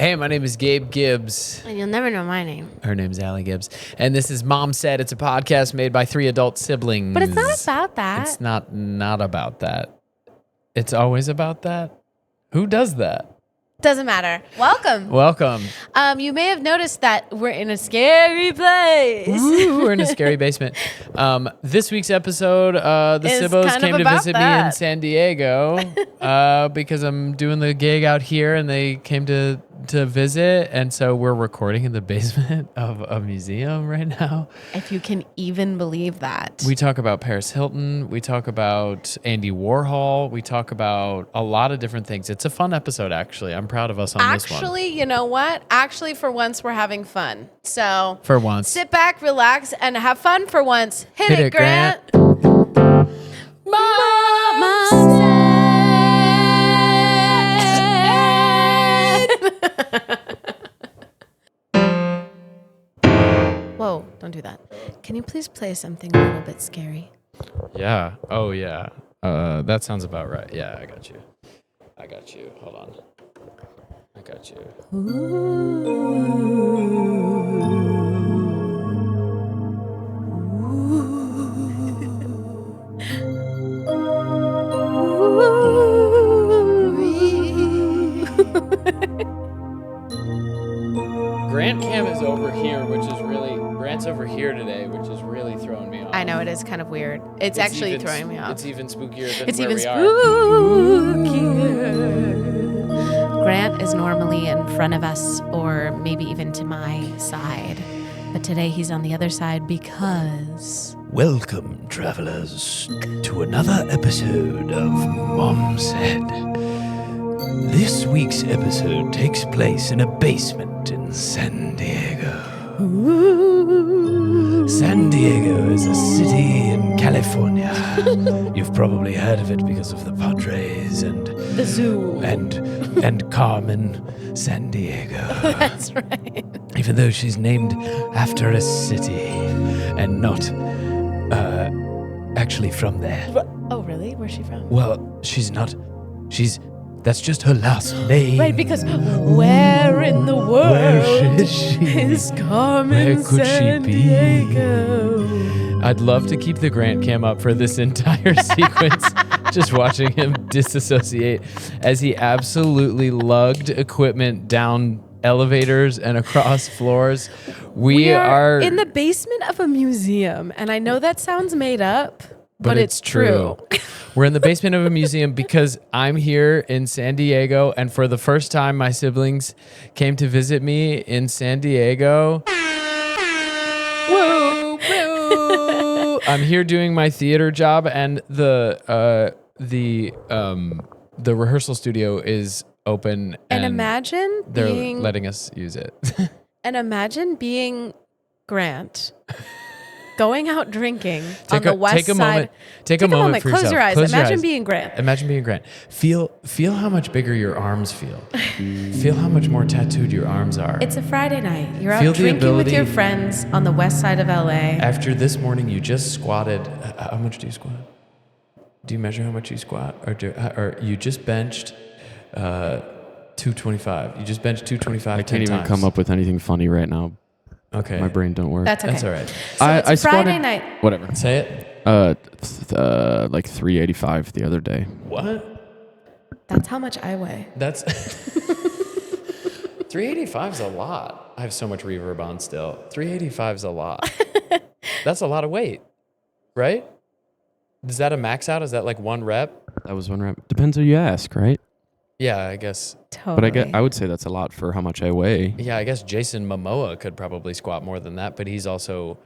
Hey, my name is Gabe Gibbs. And you'll never know my name. Her name's Allie Gibbs. And this is Mom Said. It's a podcast made by 3 adult siblings. But it's not about that. It's not about that. It's always about that. Who does that? Doesn't matter. Welcome. You may have noticed that we're in a scary place. Ooh, we're in a scary basement. This week's episode, the Sibbos came to visit me in San Diego because I'm doing the gig out here, and they came to visit, and so we're recording in the basement of a museum right now. If you can even believe that. We talk about Paris Hilton. We talk about Andy Warhol. We talk about a lot of different things. It's a fun episode, actually. I'm proud of us on this one. Actually, you know what? Actually, for once, we're having fun. So for once, sit back, relax, and have fun for once. Hit it, Grant. Mama said. Whoa, don't do that. Can you please play something a little bit scary? Yeah. Oh, yeah. That sounds about right. Yeah, I got you. Hold on. I got you. Grant Cam is over here, Grant's over here today, which is really throwing me off. I know, it is kind of weird. It's actually throwing me off. It's even spookier than it's where even we are. spookier. Grant is normally in front of us, or maybe even to my side. But today he's on the other side because... Welcome, travelers, to another episode of Mom Said. This week's episode takes place in a basement in San Diego. San Diego is a city in California. You've probably heard of it because of the Padres and the zoo and Carmen San Diego. That's right. Even though she's named after a city and not actually from there. Oh, really? Where's she from? Well, that's just her last name. Right, because where in the world Where is she? is Carmen Where could San she be? Diego? I'd love to keep the Grant Cam up for this entire sequence, just watching him disassociate as he absolutely lugged equipment down elevators and across floors. We are in the basement of a museum, and I know that sounds made up, but it's true. We're in the basement of a museum because I'm here in San Diego, and for the first time, my siblings came to visit me in San Diego. Woo, woo. I'm here doing my theater job, and the rehearsal studio is open, and imagine they're letting us use it. And imagine being Grant. Going out drinking on the west side. Take a moment for Close yourself. your eyes. Close your Imagine eyes. being Grant. Imagine being Grant. Feel how much bigger your arms feel. Feel how much more tattooed your arms are. It's a Friday night. You're Feel out the drinking with ability- your friends on the west side of LA. After this morning, you just squatted. How much do you squat? Do you measure how much you squat, or you just benched 225? You just benched 225. I can't even come up with anything funny right now. Okay, my brain don't work. That's okay. That's all right. So it's Friday night. Whatever. Say it. Like 385 the other day. What? That's how much I weigh. That's 385 is a lot. I have so much reverb on still. 385 is a lot. That's a lot of weight, right? Is that a max out? Is that like one rep? That was one rep. Depends who you ask, right? Yeah, I guess. Totally. But I would say that's a lot for how much I weigh. Yeah, I guess Jason Momoa could probably squat more than that, but he's also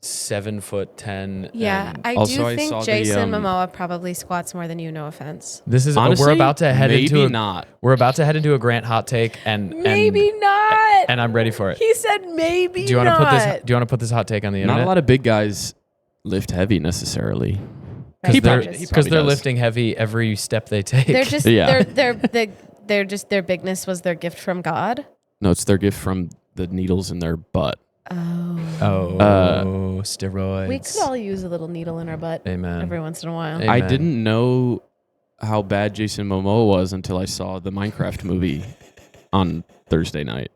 7'10". $7'10". Yeah, I Also, do I think saw the, Jason Momoa probably squats more than you. No offense. This is Honestly, we're about to head maybe into not. We're about to head into a Grant hot take, and Maybe not. and I'm ready for it. He said maybe Do you want to not. put this hot take on the internet? Not a lot of big guys lift heavy necessarily. because He probably they're does. lifting heavy every step they take. They're just Yeah. they're just their bigness was their gift from God. No, it's their gift from the needles in their butt. Steroids. We could all use a little needle in our butt Amen. every once in a while. Amen. I didn't know how bad Jason Momoa was until I saw the Minecraft movie on Thursday night.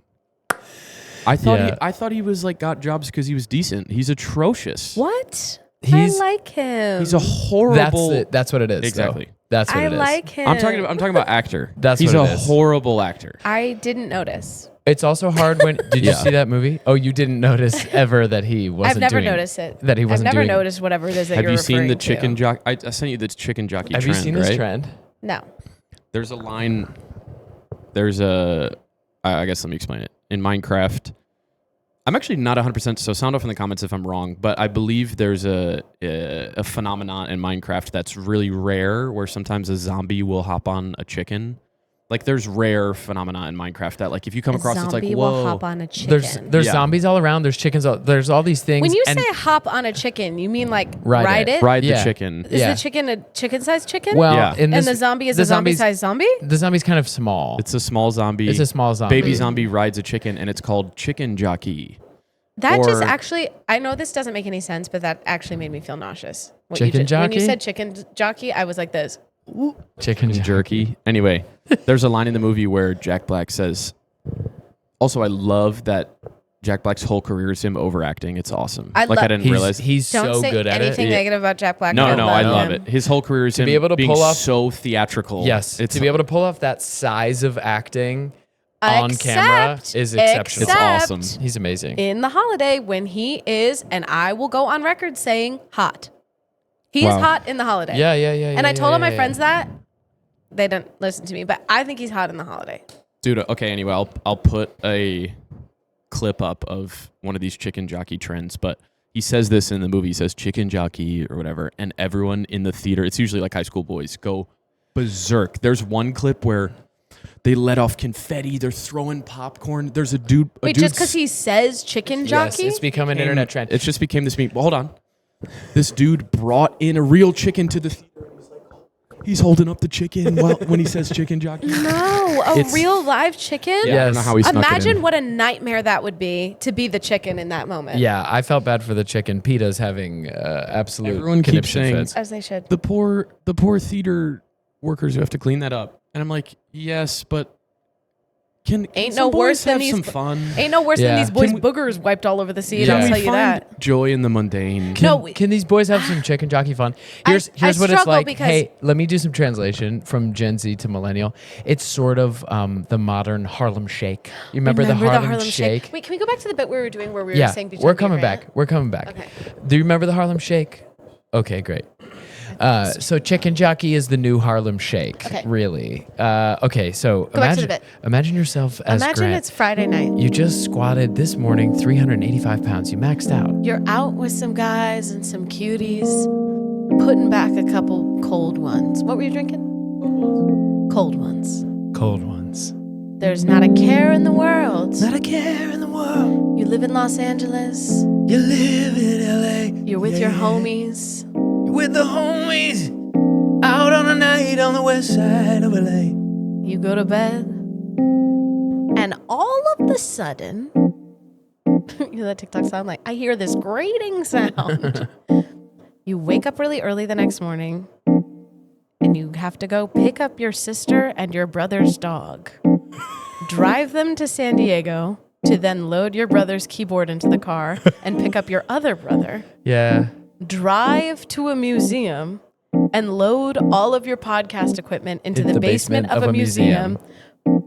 I thought he was like got jobs because he was decent. He's atrocious. What? I like him. He's a horrible. That's what it is. Exactly. Though. That's what I it is. like him. I'm talking about actor. He's a horrible actor. I didn't notice. It's also hard when. Did you see that movie? Oh, you didn't notice ever that he wasn't. I've never noticed it. That he wasn't. I've never doing, noticed whatever it is that Have you're you seen referring the to. chicken jockey? I sent you the chicken jockey Have trend. you seen right? this trend? No. There's a line. I guess let me explain it. In Minecraft, I'm actually not 100%, so sound off in the comments if I'm wrong, but I believe there's a phenomenon in Minecraft that's really rare where sometimes a zombie will hop on a chicken. Like there's rare phenomena in Minecraft that like if you come across it's like, whoa. Will hop on a chicken. There's zombies all around, there's chickens, there's all these things. When you say hop on a chicken, you mean like ride it? Ride the chicken. Is the chicken a chicken-sized chicken? Well, and the zombie is a zombie-sized zombie? The zombie's kind of small. It's a small zombie. Baby zombie rides a chicken and it's called Chicken Jockey. That just actually, I know this doesn't make any sense, but that actually made me feel nauseous. Chicken jockey? When you said chicken jockey, I was like this. Chicken jerky. Anyway, there's a line in the movie where Jack Black says, also, I love that Jack Black's whole career is him overacting. It's awesome. I didn't realize. He's so good at it. Don't say anything negative about Jack Black. No, I love it. His whole career is him being so theatrical. Yes. To be able to pull off that size of acting on camera is exceptional. It's awesome. He's amazing. In The Holiday, when he is, and I will go on record saying hot. He is hot in The Holiday. Yeah. And I told all my friends that. They didn't listen to me, but I think he's hot in The Holiday. Dude, okay, anyway, I'll put a clip up of one of these chicken jockey trends, but he says this in the movie. He says chicken jockey or whatever, and everyone in the theater, it's usually like high school boys, go berserk. There's one clip where they let off confetti. They're throwing popcorn. There's a dude. Just because he says chicken jockey? Yes, it's become an internet trend. It just became this meme. Well, hold on. This dude brought in a real chicken to the theater. He's holding up the chicken when he says chicken jockey. No, a real live chicken? Yeah, I don't know how he snuck it in. Imagine what a nightmare that would be to be the chicken in that moment. Yeah, I felt bad for the chicken. PETA's having absolute Everyone keeps saying fits. As they should. The poor theater workers who have to clean that up. And I'm like, yes, but Ain't no worse than these boys' boogers wiped all over the seat. I'll tell you that. Joy in the mundane. Can these boys have some chicken jockey fun? Here's what it's like. Hey, let me do some translation from Gen Z to millennial. It's sort of the modern Harlem Shake. You remember the Harlem Shake? Wait, can we go back to the bit we were doing where we were saying? We're coming back. We're coming back. Okay. Do you remember the Harlem Shake? Okay, great. So Chicken Jockey is the new Harlem Shake, really. Okay, so imagine yourself as Imagine Grant. It's Friday night. You just squatted this morning 385 pounds. You maxed out. You're out with some guys and some cuties, putting back a couple cold ones. What were you drinking? Cold ones. Cold ones. There's not a care in the world. Not a care in the world. You live in Los Angeles. You live in LA. You're with your homies. With the homies out on a night on the west side of LA. You go to bed, and all of the sudden, you know that TikTok sound? Like, I hear this grating sound. You wake up really early the next morning, and you have to go pick up your sister and your brother's dog, drive them to San Diego, to then load your brother's keyboard into the car and pick up your other brother. Yeah. Drive to a museum and load all of your podcast equipment into the basement of a museum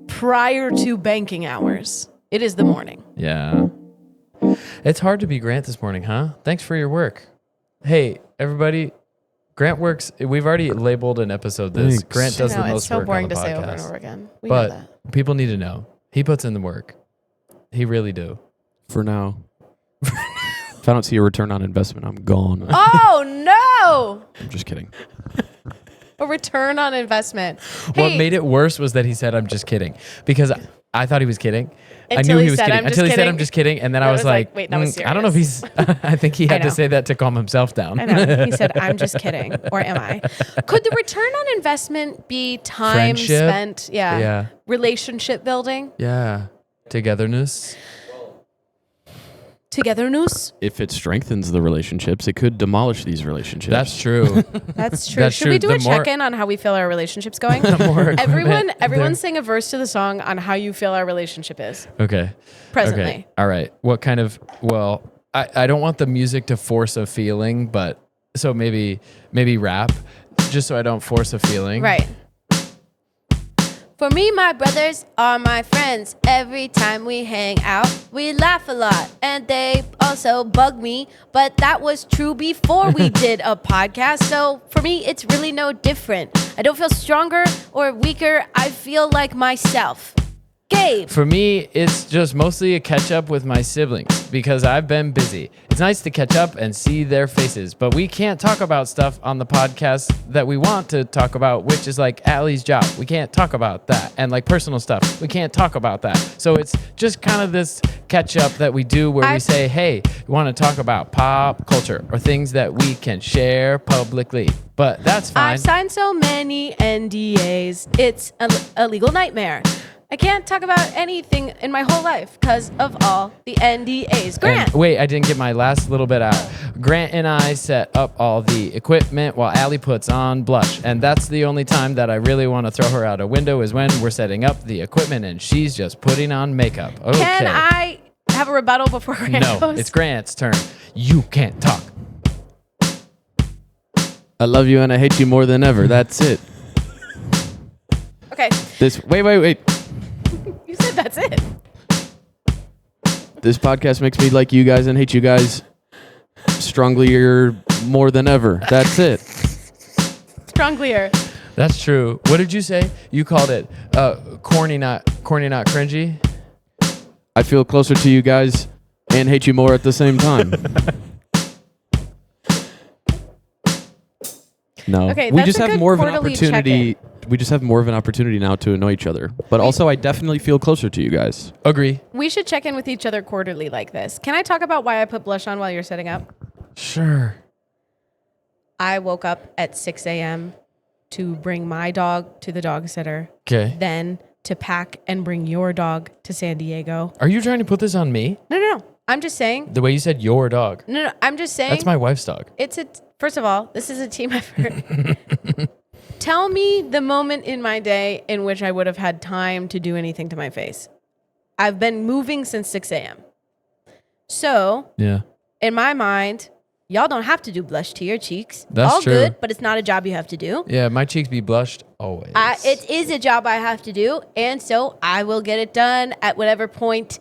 prior to banking hours. It is the morning. Yeah. It's hard to be Grant this morning, huh? Thanks for your work. Hey, everybody. Grant works. We've already labeled an episode this. Thanks. Grant does the most work on the podcast. It's so boring to say over and over again. We know that. People need to know. He puts in the work. He really do. For now. If I don't see a return on investment, I'm gone. Oh, no. I'm just kidding. A return on investment. What made it worse was that he said, I'm just kidding. Because I thought he was kidding. I knew he he was kidding. Until he said, I'm just kidding. And then I was like, wait, that was serious. I don't know if he's, I think he had to say that to calm himself down. I know. He said, I'm just kidding. Or am I? Could the return on investment be time spent? Yeah. Relationship building? Yeah. Togetherness. togetherness. If it strengthens the relationships, it could demolish these relationships. That's true. That's true. Should we do a check-in on how we feel our relationship's going? Everyone sing a verse to the song on how you feel our relationship is. Okay. Presently. Okay. All right. What kind of, well, I don't want the music to force a feeling, but so maybe rap, just so I don't force a feeling. Right. For me, my brothers are my friends. Every time we hang out, we laugh a lot. And they also bug me. But that was true before we did a podcast. So for me, it's really no different. I don't feel stronger or weaker. I feel like myself. Gabe. For me, it's just mostly a catch up with my siblings because I've been busy. It's nice to catch up and see their faces, but we can't talk about stuff on the podcast that we want to talk about, which is like Allie's job. We can't talk about that. And like personal stuff, we can't talk about that. So it's just kind of this catch up that we do where we say, hey, we want to talk about pop culture or things that we can share publicly. But that's fine. I've signed so many NDAs. It's a legal nightmare. I can't talk about anything in my whole life because of all the NDAs. Grant. And wait, I didn't get my last little bit out. Grant and I set up all the equipment while Allie puts on blush. And that's the only time that I really want to throw her out a window is when we're setting up the equipment and she's just putting on makeup. Okay. Can I have a rebuttal before Grant goes? No, it's Grant's turn. You can't talk. I love you and I hate you more than ever. That's it. Okay. Wait. You said that's it. This podcast makes me like you guys and hate you guys stronglier more than ever. That's it. Stronglier. That's true. What did you say? You called it corny, not cringy? I feel closer to you guys and hate you more at the same time. No. Okay, we just have more of an opportunity. We just have more of an opportunity now to annoy each other. But also, I definitely feel closer to you guys. Agree. We should check in with each other quarterly like this. Can I talk about why I put blush on while you're setting up? Sure. I woke up at 6 a.m. to bring my dog to the dog sitter. Okay. Then to pack and bring your dog to San Diego. Are you trying to put this on me? No. I'm just saying. The way you said your dog. No. I'm just saying. That's my wife's dog. First of all, this is a team effort. Tell me the moment in my day in which I would have had time to do anything to my face. I've been moving since 6 a.m. So, yeah, in my mind, y'all don't have to do blush to your cheeks. That's all true. Good, but it's not a job you have to do. Yeah, my cheeks be blushed always. It is a job I have to do, and so I will get it done at whatever point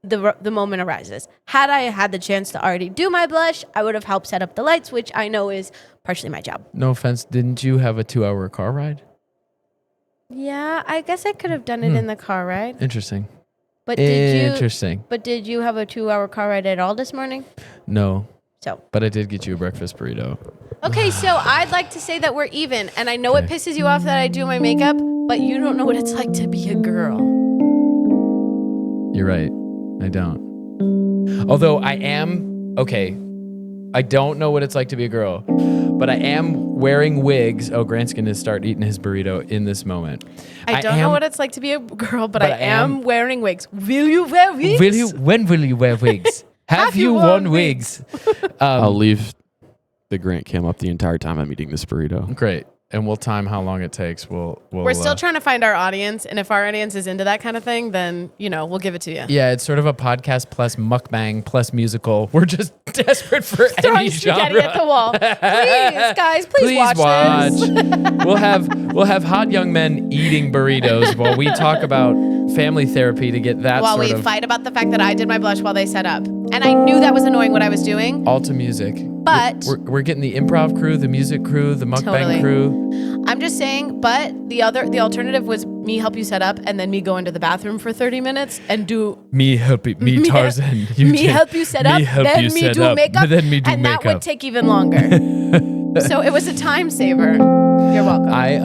the moment arises. Had I had the chance to already do my blush, I would have helped set up the lights, which I know is partially my job. No offense, didn't you have a 2-hour car ride? Yeah, I guess I could have done it in the car ride. Interesting. But did you have a 2-hour car ride at all this morning? No. So. But I did get you a breakfast burrito. Okay, so I'd like to say that we're even, and I know it pisses you off that I do my makeup, but you don't know what it's like to be a girl. You're right. I don't. Although I am, okay, I don't know what it's like to be a girl, but I am wearing wigs. Oh, Grant's going to start eating his burrito in this moment. I don't know what it's like to be a girl, but I am wearing wigs. Will you wear wigs? When will you wear wigs? Have you worn wigs? I'll leave the Grant cam up the entire time I'm eating this burrito. Great. And we'll time how long it takes. We're still trying to find our audience, and if our audience is into that kind of thing, then we'll give it to you. Yeah, it's sort of a podcast plus mukbang plus musical. We're just desperate for any genre. At the wall. Please, guys, please watch this. We'll have hot young men eating burritos while we talk about family therapy to get that. While we fight about the fact that I did my blush while they set up, and I knew that was annoying what I was doing. All to music. But we're getting the improv crew, the music crew, the mukbang crew. I'm just saying, but the alternative was me help you set up and then me go into the bathroom for 30 minutes and do me Tarzan. Me help you set up, then me do makeup, and that would take even longer. So it was a time saver. You're welcome. I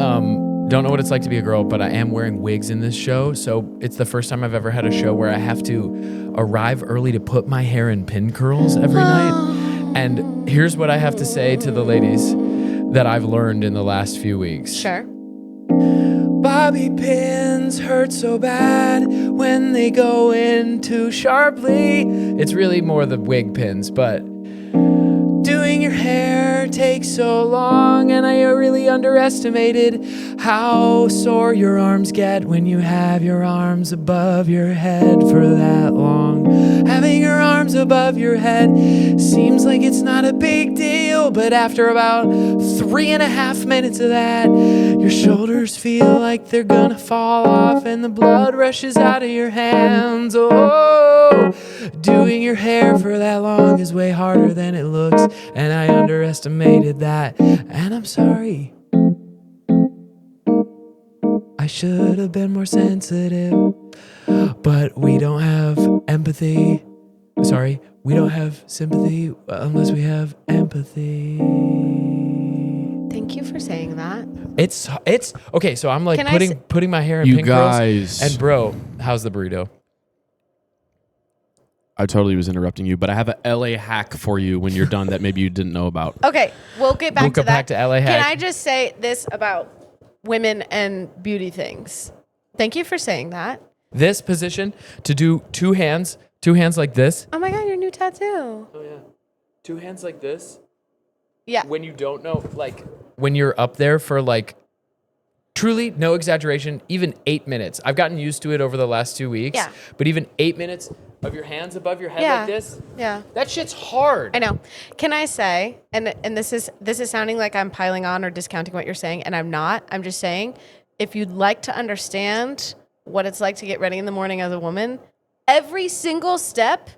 don't know what it's like to be a girl, but I am wearing wigs in this show. So it's the first time I've ever had a show where I have to arrive early to put my hair in pin curls every night. And here's what I have to say to the ladies that I've learned in the last few weeks. Sure. Bobby pins hurt so bad when they go in too sharply. It's really more the wig pins, but doing your hair takes so long, and I really underestimated how sore your arms get when you have your arms above your head for that long. Having your arms above your head seems like it's not a big deal, but after about 3.5 minutes of that, your shoulders feel like they're gonna fall off and the blood rushes out of your hands. Oh, doing your hair for that long is way harder than it looks, and I underestimated that, and I'm sorry. I should have been more sensitive, but we don't have empathy. Sorry, we don't have sympathy unless we have empathy. Thank you for saying that. It's okay. So I'm like putting my hair in You pink guys. curls. And bro, how's the burrito? I totally was interrupting you, but I have a LA hack for you when you're done that maybe you didn't know about. Okay, we'll get back to that. Back to LA hack. Can I just say this about women and beauty things? Thank you for saying that. This position to do two hands like this. Oh my God, your new tattoo. Oh yeah, 2 hands like this. Yeah. When you don't know, like when you're up there for like, truly, no exaggeration, even 8 minutes. I've gotten used to it over the last 2 weeks. Yeah. But even 8 minutes of your hands above your head like this. Yeah. That shit's hard. I know. Can I say, and this is sounding like I'm piling on or discounting what you're saying, and I'm not. I'm just saying, if you'd like to understand what it's like to get ready in the morning as a woman, every single step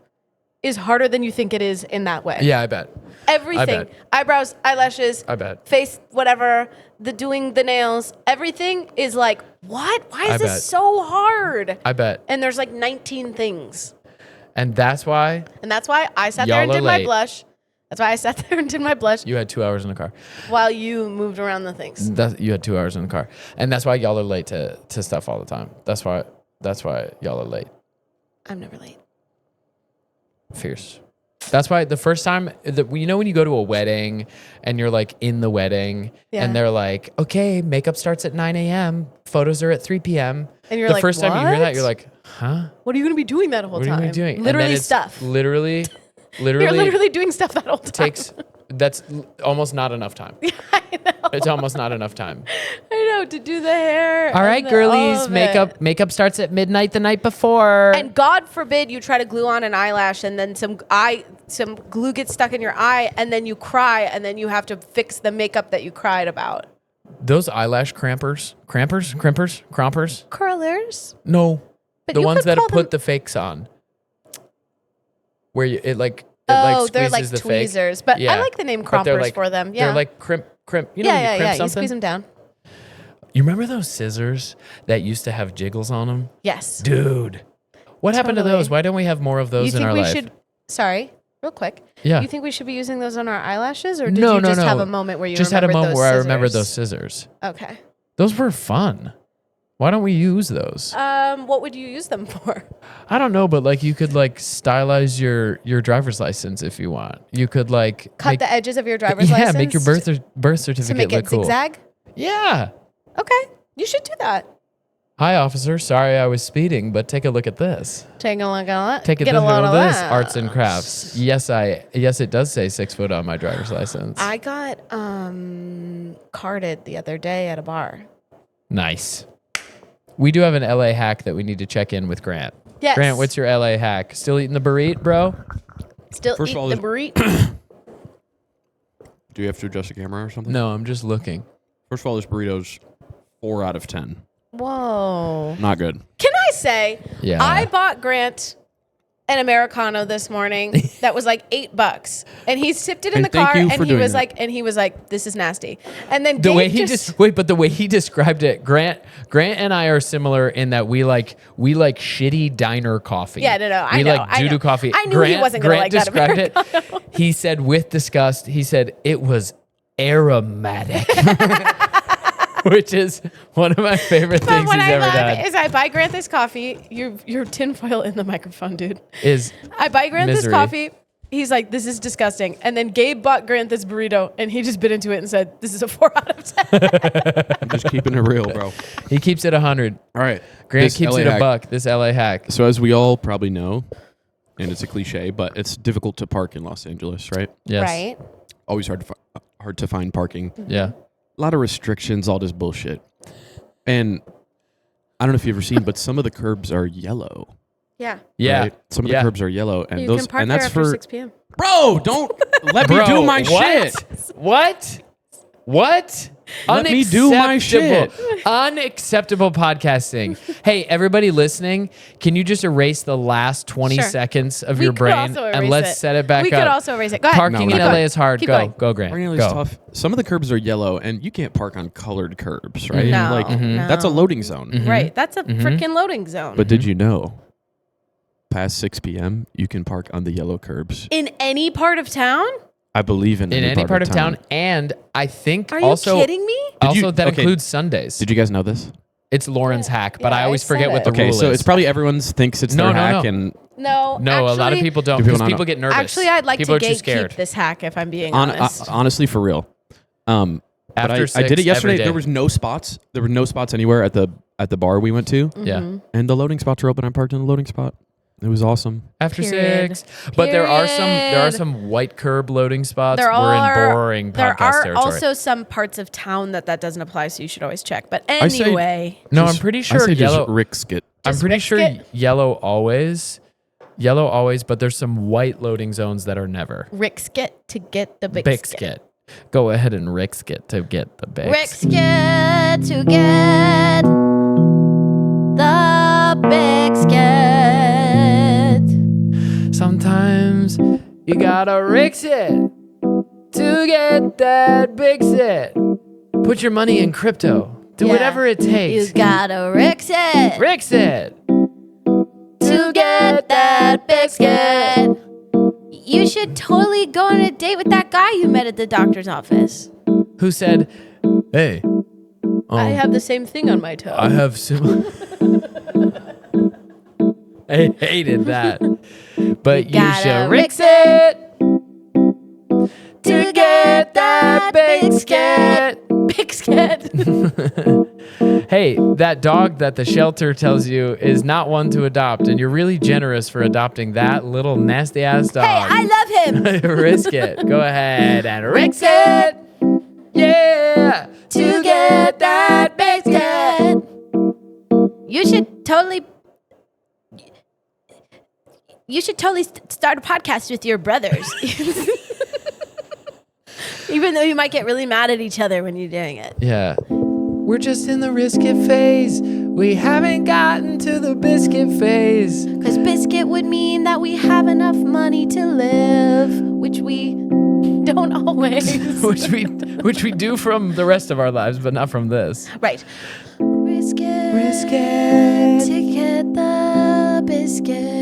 is harder than you think it is in that way. Yeah, I bet. Everything. Eyebrows, eyelashes, I bet. face, whatever, doing the nails, everything is like, what? Why is this so hard? I bet. And there's like 19 things. And that's why I sat there and did my blush. That's why I sat there and did my blush you had 2 hours in the car. while you moved around the things. You had 2 hours in the car. And that's why y'all are late to stuff all the time. That's why y'all are late. I'm never late. Fierce. That's why the first time, you know, when you go to a wedding and you're like in the wedding and they're like, okay, makeup starts at 9 a.m. Photos are at 3 p.m. And you're the like, first time you hear what? that, you're like, huh? What are you going to be doing that whole What time? are you doing? Literally And then stuff. Literally. You're literally doing stuff that whole time. That's almost not enough time. I know. It's almost not enough time. I know, to do the hair. All right, girlies, makeup starts at midnight the night before. And God forbid you try to glue on an eyelash and then some glue gets stuck in your eye and then you cry and then you have to fix the makeup that you cried about. Those eyelash crimpers? Curlers? No. But the you ones could that call put them- the fakes on. Where it they're like squeezes the tweezers. fake. But Yeah. I like the name But they're crompers for them. Yeah. They're like crimp. You know when you crimp something? You squeeze them down. You remember those scissors that used to have jiggles on them? Yes. Dude. What happened to Totally. those? Why don't we have more of those in our life? Sorry, real quick. Yeah. You think we should be using those on our eyelashes, or did No, you no, just no. have a moment where you just had a moment those where I scissors? remembered those scissors. Okay. Those were fun. Why don't we use those? What would you use them for? I don't know, but like you could like stylize your driver's license if you want. You could like Cut the edges of your driver's license. Yeah, make your birth certificate to make look it cool. zigzag. Yeah. Okay, you should do that. Hi, officer. Sorry I was speeding, but take a look at this. Take a look at that. Take a Get look a load at of this. that. Arts and crafts. Yes, it does say 6 foot on my driver's license. I got carded the other day at a bar. Nice. We do have an LA hack that we need to check in with Grant. Yes. Grant, what's your LA hack? Still eating the burrito, bro? Still First eat of all, the burrito. Do you have to adjust the camera or something? No, I'm just looking. First of all, this burrito's 4 out of 10. Whoa. Not good. Can I say, Yeah. I bought Grant an Americano this morning that was like $8, and he sipped it in And the car, thank you and for he doing was that. like, "This is nasty." And then The Dave way the way he described it, Grant and I are similar in that we like shitty diner coffee. Yeah, no, we I know, like I doo-doo know. coffee. I knew he wasn't gonna like that described it. He said with disgust. He said it was aromatic, which is one of my favorite But things what he's I ever love done. is I buy Grant this coffee. Your tinfoil in the microphone, dude. Is I buy Grant misery. this coffee, He's like, this is disgusting. And then Gabe bought Grant this burrito, and he just bit into it and said, this is a 4 out of 10. I'm just keeping it real, bro. He keeps it 100. All right. Grant keeps it a buck. This LA hack. So as we all probably know, and it's a cliche, but it's difficult to park in Los Angeles, right? Yes. Right. Always hard to find parking. Yeah. A lot of restrictions, all this bullshit. And I don't know if you've ever seen, but some of the curbs are yellow. Yeah. Yeah. Right? Some of the curbs are yellow, and You those can park and there that's after for 6 p.m. Bro, don't let me do my shit. What? Let me do my shit. Unacceptable podcasting. Hey, everybody listening, can you just erase the last 20 seconds of your brain and let's set it back up? We could also erase it. Go ahead. Parking in LA is hard. Go, Grant. Parking in LA is tough. Some of the curbs are yellow, and you can't park on colored curbs, right? No, like that's a loading zone. Right. That's a freaking loading zone. But did you know? Past 6 p.m., you can park on the yellow curbs. In any part of town? I believe in any part of town. And I think Are also... you kidding me? Also, that includes Sundays. Did you guys know this? It's Lauren's hack, but I always forget what the rule is. Okay, so it's probably everyone's thinks it's their hack. And No, a lot of people don't because people get nervous. Actually, I'd like people to gatekeep this hack if I'm being honest. Honestly, for real. But I did it yesterday. There was no spots. There were no spots anywhere at the bar we went to. Yeah. And the loading spots were open. I parked in the loading spot. It was awesome. After 6. But there are some white curb loading spots. We're in boring podcast territory. There are also some parts of town that doesn't apply, so you should always check. But anyway. I'm pretty sure I say yellow. Just Ricksket. I'm pretty sure yellow always, but there's some white loading zones that are never. Ricksket to get the biscuit. Go ahead and Ricksket to get the biscuit. Ricksket to get the biscuit. Sometimes you gotta Rix it to get that big set. Put your money in crypto. Do whatever it takes. You gotta Rix it. Rix it to get that biscuit. You should totally go on a date with that guy you met at the doctor's office. Who said, hey. I have the same thing on my toe. I have similar... I hated that. But you should Rix it to get that biscuit. Hey, that dog that the shelter tells you is not one to adopt, and you're really generous for adopting that little nasty ass dog. Hey, I love him. Risk it. Go ahead and Rix it. Yeah. To get that biscuit. You should totally start a podcast with your brothers. Even though you might get really mad at each other when you're doing it. Yeah. We're just in the risk it phase. We haven't gotten to the biscuit phase. Because biscuit would mean that we have enough money to live, which we don't always. which we do from the rest of our lives, but not from this. Right. Risk it to get the biscuit.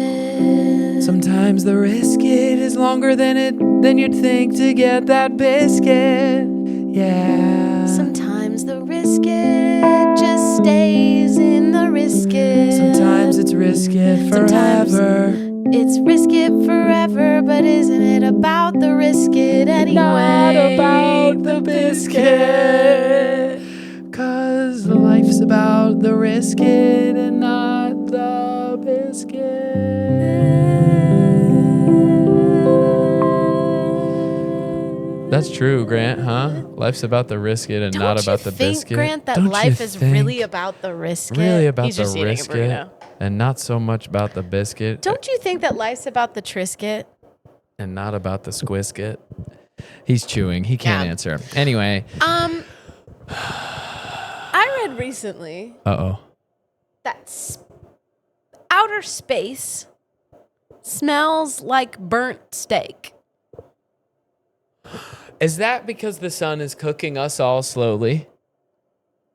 Sometimes the risk it is longer than you'd think to get that biscuit. Yeah. Sometimes the risk it just stays in the risk it. Sometimes it's risk it forever. It's risk it forever, but isn't it about the risk it anyway? Not about the biscuit. 'Cause life's about the risk it and not the biscuit. That's true, Grant, huh? Life's about the risk it and not about the biscuit. Grant, that life is really about the risk it? Really about the risk it and not so much about the biscuit. Don't you think that life's about the trisket? And not about the squisket? He's chewing. He can't answer. Anyway. I read recently that outer space smells like burnt steak. Is that because the sun is cooking us all slowly?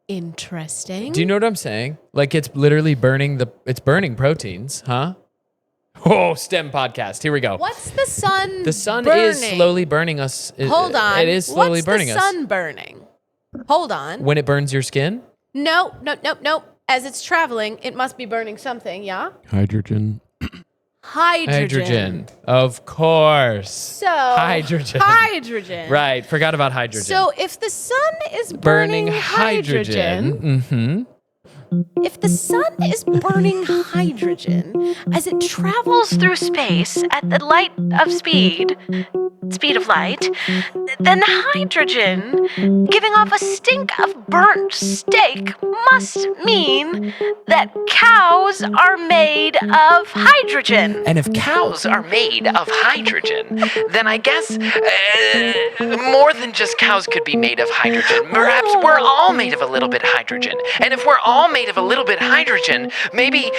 Interesting. Do you know what I'm saying? Like it's literally burning proteins, huh? Oh, STEM podcast. Here we go. What's the sun? The sun burning? is slowly burning us. Hold on. It is slowly burning us. What's the sun burning? Hold on. When it burns your skin? No. As it's traveling, it must be burning something, yeah? Hydrogen. hydrogen. Of course. So hydrogen. Right. Forgot about hydrogen. So if the sun is burning hydrogen. If the sun is burning hydrogen as it travels through space at the speed of light, then hydrogen giving off a stink of burnt steak must mean that cows are made of hydrogen. And if cows are made of hydrogen, then I guess more than just cows could be made of hydrogen. Perhaps we're all made of a little bit hydrogen. And if we're all made of a little bit hydrogen, maybe,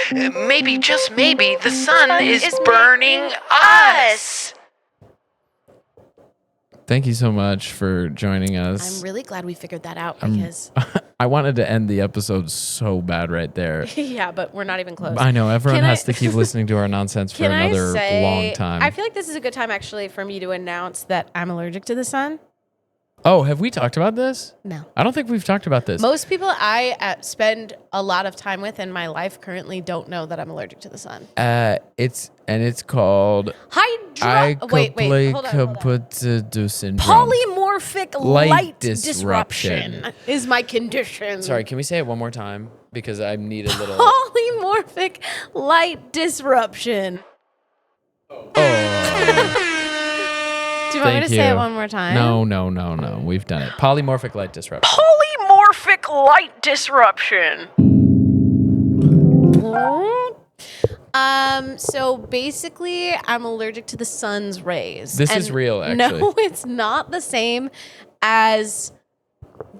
just maybe, the sun is burning us. Thank you so much for joining us. I'm really glad we figured that out because I wanted to end the episode so bad right there. Yeah, but we're not even close. I know everyone has to keep listening to our nonsense for another long time. I feel like this is a good time actually for me to announce that I'm allergic to the sun. Oh, have we talked about this? No. I don't think we've talked about this. Most people I spend a lot of time with in my life currently don't know that I'm allergic to the sun. It's called Wait, hold on. Polymorphic light disruption is my condition. Sorry, can we say it one more time? Because I need a little... Polymorphic light disruption. Do you want me to say it one more time? No. We've done it. Polymorphic light disruption. Polymorphic light disruption. So basically, I'm allergic to the sun's rays. This is real, actually. No, it's not the same as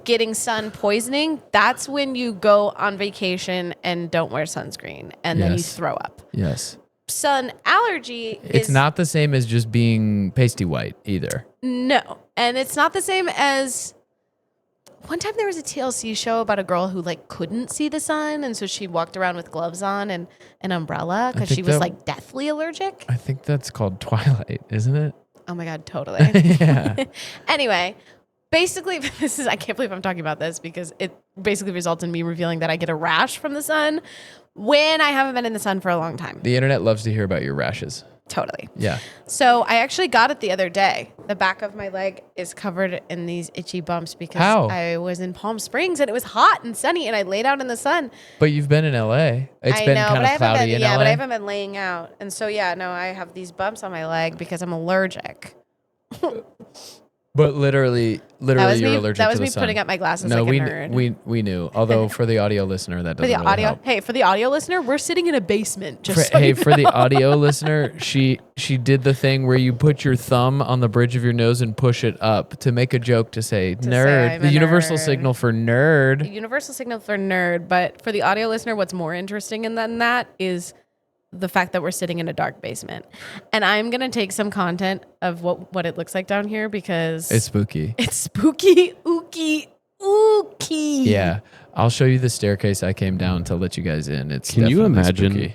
getting sun poisoning. That's when you go on vacation and don't wear sunscreen, and then you throw up. Yes. Sun allergy It's not the same as just being pasty white either. No. And it's not the same as... One time there was a TLC show about a girl who couldn't see the sun, and so she walked around with gloves on and an umbrella because she was deathly allergic. I think that's called Twilight, isn't it? Oh my God, totally. Yeah. Anyway, basically, I can't believe I'm talking about this because it basically results in me revealing that I get a rash from the sun when I haven't been in the sun for a long time. The internet loves to hear about your rashes. Totally. Yeah. So I actually got it the other day. The back of my leg is covered in these itchy bumps because I was in Palm Springs and it was hot and sunny and I laid out in the sun. But you've been in LA. It's been kind of cloudy in LA. Yeah, but I haven't been laying out. And so, I have these bumps on my leg because I'm allergic. But literally, you're allergic to the sun. That was me putting up my glasses like a nerd. We knew. Although for the audio listener, that doesn't really help. Hey, for the audio listener, we're sitting in a basement. For the audio listener, she did the thing where you put your thumb on the bridge of your nose and push it up to make a joke to say nerd. The universal signal for nerd. The universal signal for nerd. But for the audio listener, what's more interesting than that is the fact that we're sitting in a dark basement. And I'm going to take some content of what it looks like down here because... It's spooky. It's spooky, ooky. Yeah. I'll show you the staircase I came down to let you guys in. Can you imagine spooky.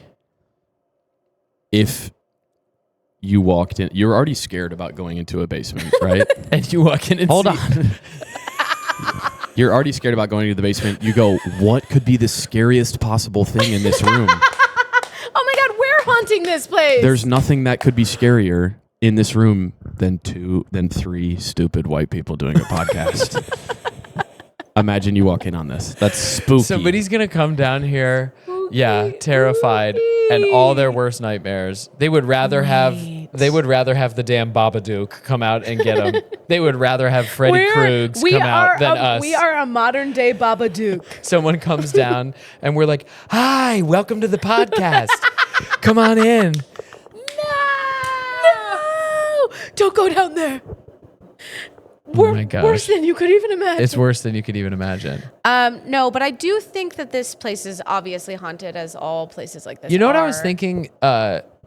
If you walked in... You're already scared about going into a basement, right? And you walk in and Hold on. You're already scared about going into the basement. You go, what could be the scariest possible thing in this room? Oh my God, we're haunting this place. There's nothing that could be scarier in this room than 3 stupid white people doing a podcast. Imagine you walk in on this. That's spooky. Somebody's going to come down here, terrified, and all their worst nightmares. They would rather have the damn Babadook come out and get them. They would rather have Freddy Kruegs come out than us. We are a modern day Babadook. Someone comes down and we're like, "Hi, welcome to the podcast. Come on in." No! Don't go down there. Oh my gosh. Worse than you could even imagine. It's worse than you could even imagine. No, but I do think that this place is obviously haunted, as all places like this. You know what I was thinking?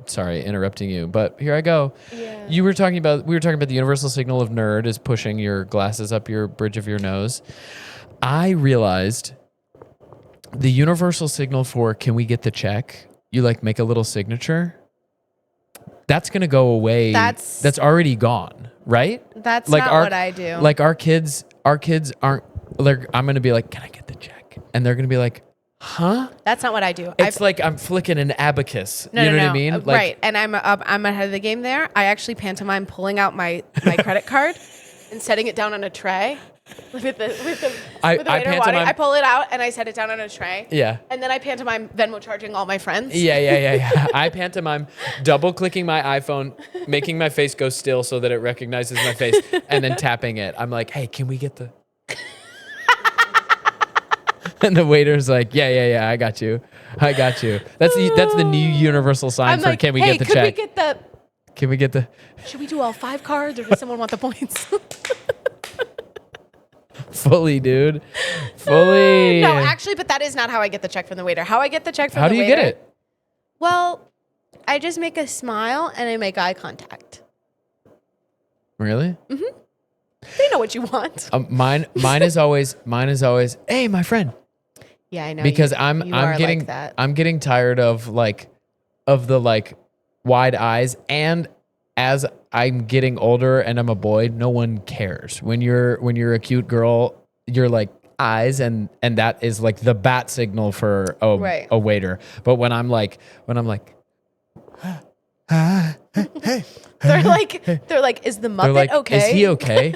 Sorry, interrupting you, but here I go. Yeah. We were talking about the universal signal of nerd is pushing your glasses up your bridge of your nose. I realized the universal signal for can we get the check? You make a little signature. That's gonna go away. That's already gone, right? That's not what I do. Our kids aren't. I'm gonna be like, can I get the check? And they're gonna be like, Huh? That's not what I do. It's like I'm flicking an abacus. No, you know no, what I mean? Right. And I'm ahead of the game there. I actually pantomime pulling out my credit card and setting it down on a tray with the waiter water. I pull it out and I set it down on a tray. Yeah. And then I pantomime Venmo charging all my friends. Yeah. I pantomime double clicking my iPhone, making my face go still so that it recognizes my face, and then tapping it. I'm like, hey, can we get the... And the waiter's like, yeah, I got you. That's the new universal sign I'm for like, can we hey, get the check? Can we get the... Can we get the... Should we do all 5 cards or does someone want the points? Fully, dude. Fully. No, actually, but that is not how I get the check from the waiter. How I get the check from How the do you waiter... get it? Well, I just make a smile and I make eye contact. Really? Mm-hmm. They know what you want. Mine is always, hey, my friend. Yeah, I know. Because you I'm are getting like that. I'm getting tired of the wide eyes, and as I'm getting older and I'm a boy, no one cares. When you're a cute girl, you're like eyes, and that is like the bat signal for a waiter. But when I'm like hey, they're like, is the Muppet okay? Is he okay?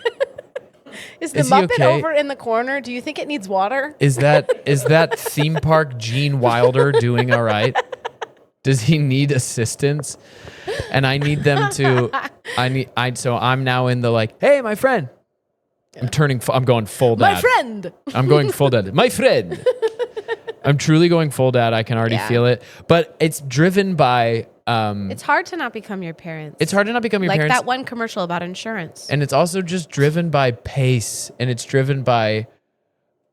Is the Muppet over in the corner? Do you think it needs water? Is that theme park Gene Wilder doing all right? Does he need assistance? And I need them to. So I'm now in the hey, my friend. I'm going full dad. My friend. I'm going full dad. My friend. I'm truly going full dad. I can already feel it, but it's driven by. It's hard to not become your parents. It's hard to not become your parents. Like that one commercial about insurance. And it's also just driven by pace, and it's driven by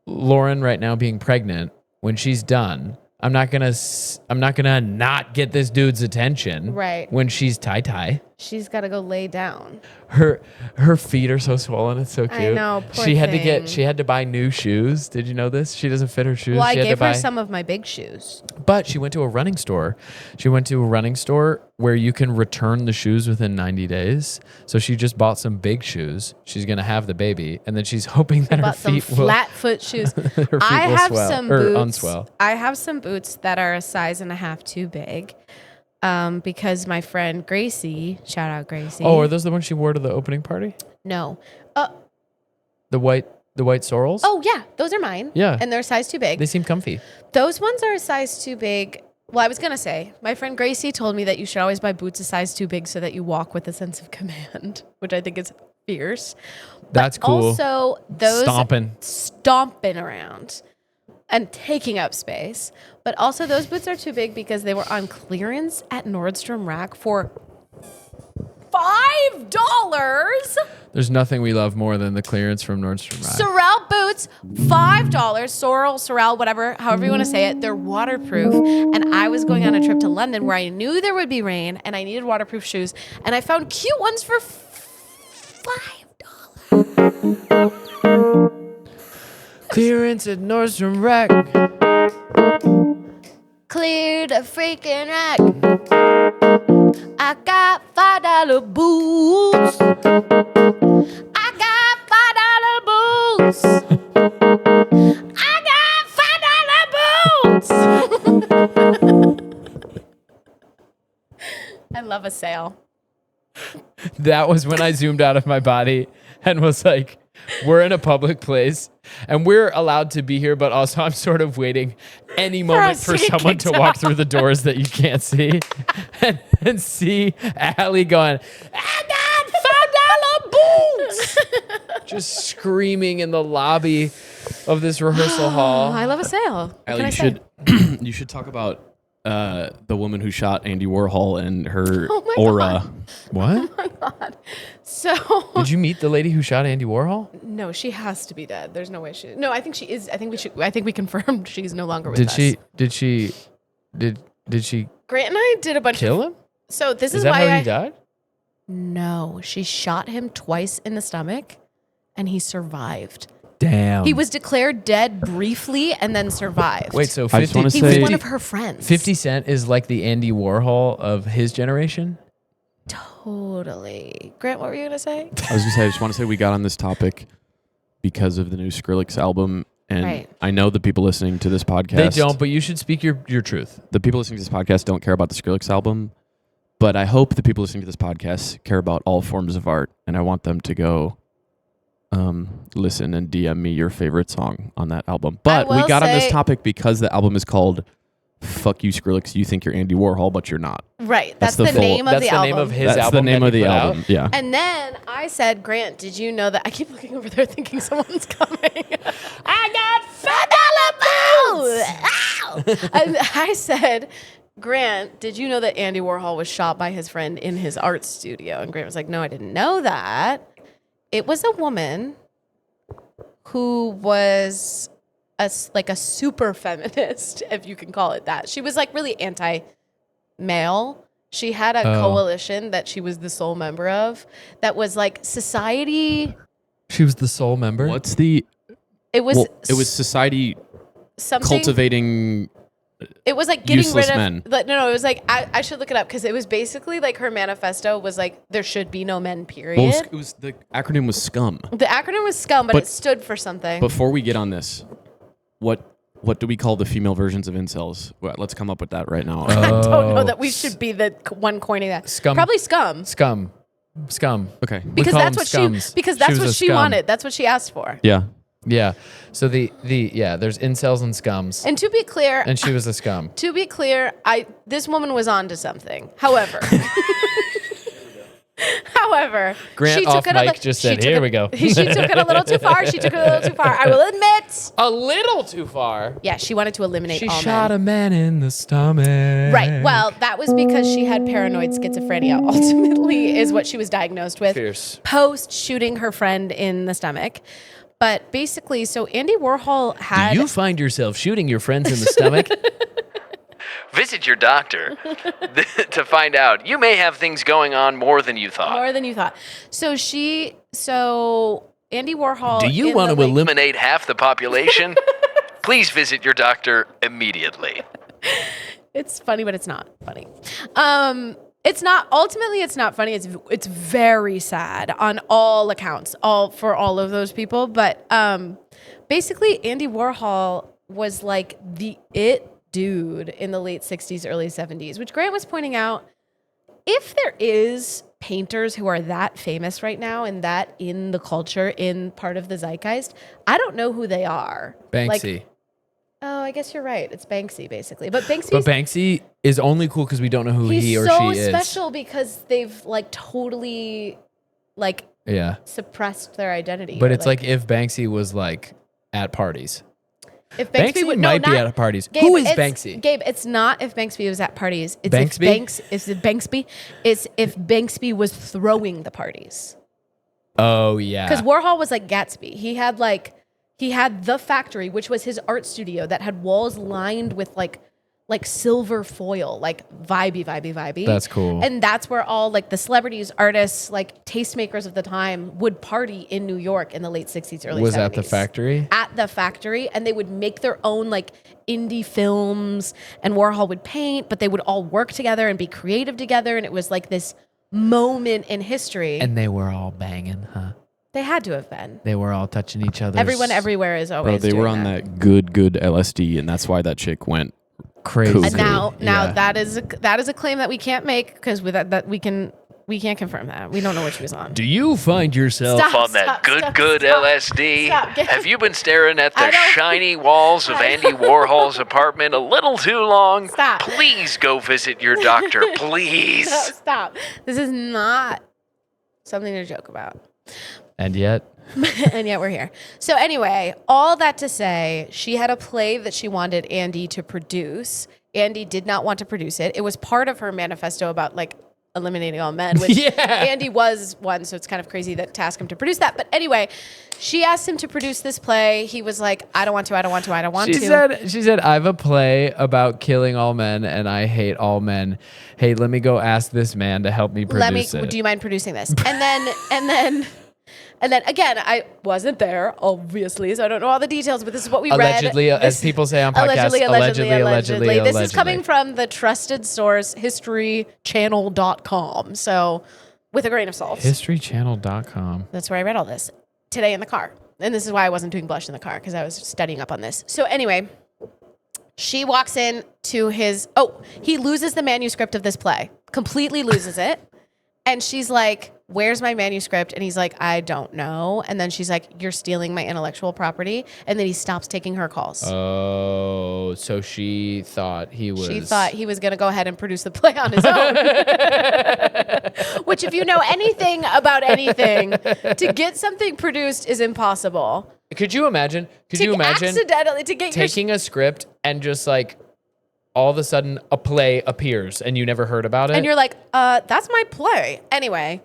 Lauren right now being pregnant. When she's done, I'm not gonna not get this dude's attention. Right. When she's tie. She's got to go lay down. Her feet are so swollen. It's so cute. I know. Poor she thing. had to buy new shoes. Did you know this? She doesn't fit her shoes. Well, I gave her some of my big shoes. But she went to a running store. She went to a running store where you can return the shoes within 90 days. So she just bought some big shoes. She's gonna have the baby, and then she's hoping that her feet will flat foot shoes. I have some boots. I have some boots that are a size and a half too big. Because my friend Gracie, shout out Gracie. Oh, are those the ones she wore to the opening party? No. The white sorrels? Oh, yeah. Those are mine. Yeah. And they're a size too big. They seem comfy. Those ones are a size too big. Well, I was going to say, my friend Gracie told me that you should always buy boots a size too big so that you walk with a sense of command, which I think is fierce. That's cool. Also, those stomping around and taking up space. But also those boots are too big because they were on clearance at Nordstrom Rack for $5. There's nothing we love more than the clearance from Nordstrom Rack. Sorel boots, $5. Sorel, whatever, however you want to say it. They're waterproof. And I was going on a trip to London where I knew there would be rain and I needed waterproof shoes. And I found cute ones for $5. Clearance at Nordstrom Rack. Clear the freaking rack. I got $5 boots. I got $5 boots. I got $5 boots. I love a sale. That was when I zoomed out of my body and was like, we're in a public place and we're allowed to be here, but also I'm sort of waiting any moment for someone to walk through the doors that you can't see and see Allie going, I got $5 boots. Just screaming in the lobby of this rehearsal hall. I love a sale. Allie, you should talk about the woman who shot Andy Warhol and her aura. God. What? Oh my God. So did you meet the lady who shot Andy Warhol? No, she has to be dead. There's no way she. No, I think she is. I think we confirmed she's no longer with us. Did she? Grant and I did a bunch. Kill him? So this is that why how he died? No, she shot him twice in the stomach, and he survived. Damn. He was declared dead briefly and then survived. Wait, so 50, he was one of her friends. 50 Cent is like the Andy Warhol of his generation? Totally. Grant, what were you going to say? I was going to say, I just want to say we got on this topic because of the new Skrillex album, And I know the people listening to this podcast. They don't, but you should speak your truth. The people listening to this podcast don't care about the Skrillex album, but I hope the people listening to this podcast care about all forms of art, and I want them to go listen and DM me your favorite song on that album. But we got on this topic because the album is called Fuck You, Skrillex. You think you're Andy Warhol, but you're not. Right. That's the name of the album. That's the name of his album. That's the name of the album, yeah. And then I said, Grant, did you know that? I keep looking over there thinking someone's coming. I got $5 bills! I said, Grant, did you know that Andy Warhol was shot by his friend in his art studio? And Grant was like, no, I didn't know that. It was a woman who was a super feminist, if you can call it that. She was like really anti-male. She had a coalition that she was the sole member of that was like society. She was the sole member? It was society something cultivating. It was like getting rid of men. No, it was like I should look it up because it was basically like her manifesto was like there should be no men, period. Well, it was the acronym was SCUM. The acronym was SCUM, but it stood for something. Before we get on this, what do we call the female versions of incels? Well, let's come up with that right now. I don't know that we should be the one coining that. Scum. Probably scum. Scum. Okay. Because that's what she wanted. That's what she asked for. Yeah. Yeah. So there's incels and scums. And to be clear, and she was a scum. To be clear, this woman was onto something. However, Grant she off took mic just said, "Here we go." She took it a little too far. I will admit, a little too far. Yeah, she wanted to eliminate all men. She shot a man in the stomach. Right. Well, that was because she had paranoid schizophrenia. Ultimately, is what she was diagnosed with. Fierce. Post shooting her friend in the stomach. But basically, so Andy Warhol had... Do you find yourself shooting your friends in the stomach? Visit your doctor to find out. You may have things going on more than you thought. So Andy Warhol... Do you want to eliminate half the population? Please visit your doctor immediately. It's funny, but it's not funny. It's not funny. It's very sad on all accounts, for all of those people. But basically, Andy Warhol was like the it dude in the late 60s, early 70s, which Grant was pointing out. If there is painters who are that famous right now and that in the culture, in part of the zeitgeist, I don't know who they are. Banksy. Oh, I guess you're right. It's Banksy, basically. But Banksy is only cool because we don't know who he or she is. He's so special because they've totally suppressed their identity. But it's like if Banksy was at parties. If Banksy might be at parties. Gabe, who is Banksy? Gabe, it's not if Banksy was at parties. It's Banksby? It's if Banksy was throwing the parties. Oh, yeah. Because Warhol was like Gatsby. He had the factory, which was his art studio that had walls lined with like silver foil, vibey. That's cool. And that's where all the celebrities, artists, tastemakers of the time would party in New York in the late 60s, early 70s. Was at the factory? At the factory. And they would make their own indie films, and Warhol would paint, but they would all work together and be creative together. And it was this moment in history. And they were all banging, huh? They had to have been. They were all touching each other. Everyone everywhere is always Bro, they were on that good LSD, and that's why that chick went crazy. And now that is a claim that we can't make because with that we can't confirm that. We don't know what she was on. Do you find yourself on that good LSD? Have you been staring at the shiny walls of Andy Warhol's apartment a little too long? Stop. Please go visit your doctor, please. Stop. This is not something to joke about. And yet we're here. So anyway, all that to say, she had a play that she wanted Andy to produce. Andy did not want to produce it. It was part of her manifesto about eliminating all men, which Andy was one, so it's kind of crazy to ask him to produce that. But anyway, she asked him to produce this play. He was like, I don't want to. She said, I have a play about killing all men and I hate all men. Hey, let me go ask this man to help me produce it. Do you mind producing this? And then again, I wasn't there, obviously, so I don't know all the details, but this is what we allegedly, read. as people say on podcasts, allegedly. This is coming from the trusted source, historychannel.com. So with a grain of salt. Historychannel.com. That's where I read all this today in the car. And this is why I wasn't doing blush in the car, because I was studying up on this. So anyway, she walks in to he loses the manuscript of this play, completely loses it. And she's like, where's my manuscript? And he's like, I don't know. And then she's like, you're stealing my intellectual property. And then he stops taking her calls. Oh, so she thought he was going to go ahead and produce the play on his own. Which, if you know anything about anything, to get something produced is impossible. Could you imagine Accidentally to get taking a script and just like all of a sudden a play appears and you never heard about it? And you're like, that's my play. Anyway,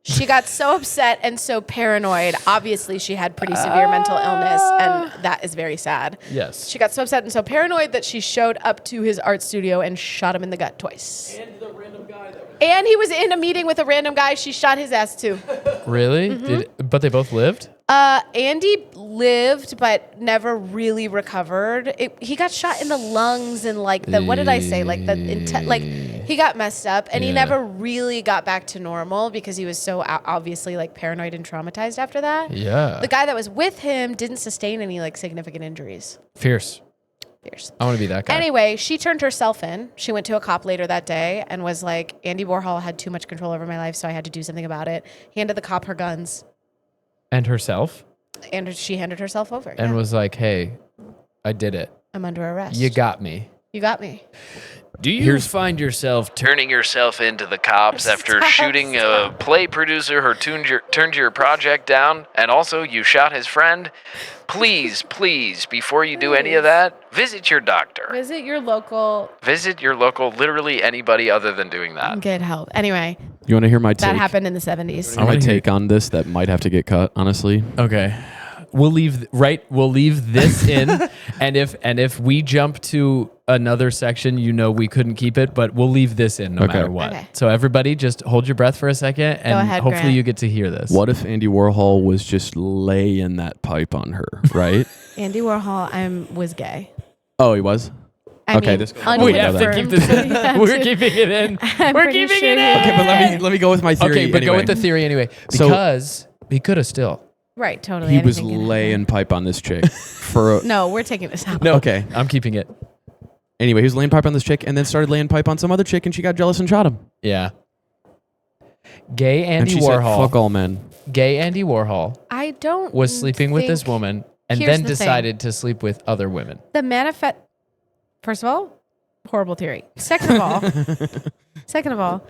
she got so upset and so paranoid. Obviously, she had pretty severe mental illness, and that is very sad. Yes. She got so upset and so paranoid that she showed up to his art studio and shot him in the gut twice. And the random guy And he was in a meeting with a random guy. She shot his ass too. Really? Mm-hmm. But they both lived? Andy lived, but never really recovered. He got shot in the lungs and like what did I say? Like he got messed up, and he never really got back to normal because he was so obviously like paranoid and traumatized after that. Yeah. The guy that was with him didn't sustain any like significant injuries. Fierce. I want to be that guy. Anyway, she turned herself in. She went to a cop later that day and was like, Andy Warhol had too much control over my life, so I had to do something about it. He handed the cop her guns. And herself? And she handed herself over. And was like, hey, I did it. I'm under arrest. You got me. You got me. Do you find yourself turning yourself into the cops after shooting a play producer who turned your project down, and also you shot his friend? Please, before you do any of that, visit your doctor. Visit your local, literally anybody other than doing that. Get help. Anyway. You want to hear my take? That happened in the 70s. My take on this that might have to get cut, honestly. Okay. We'll leave this in, and if we jump to another section, we couldn't keep it, but we'll leave this in no matter what. Okay. So everybody just hold your breath for a second, and hopefully Grant. You get to hear this. What if Andy Warhol was just laying that pipe on her, right? Andy Warhol was gay. Oh, he was? We have to keep this in. We're keeping it in. We're keeping it in. Okay, but let me go with my theory. Okay, but go with the theory anyway. Because he could have still. Right, totally. He was laying pipe on this chick for No, we're taking this out. No, okay. I'm keeping it. Anyway, he was laying pipe on this chick and then started laying pipe on some other chick, and she got jealous and shot him. Yeah. Gay Andy and she Warhol. Said, fuck all men. Gay Andy Warhol. Was sleeping with this woman and then decided to sleep with other women. First of all, horrible theory. Second of all,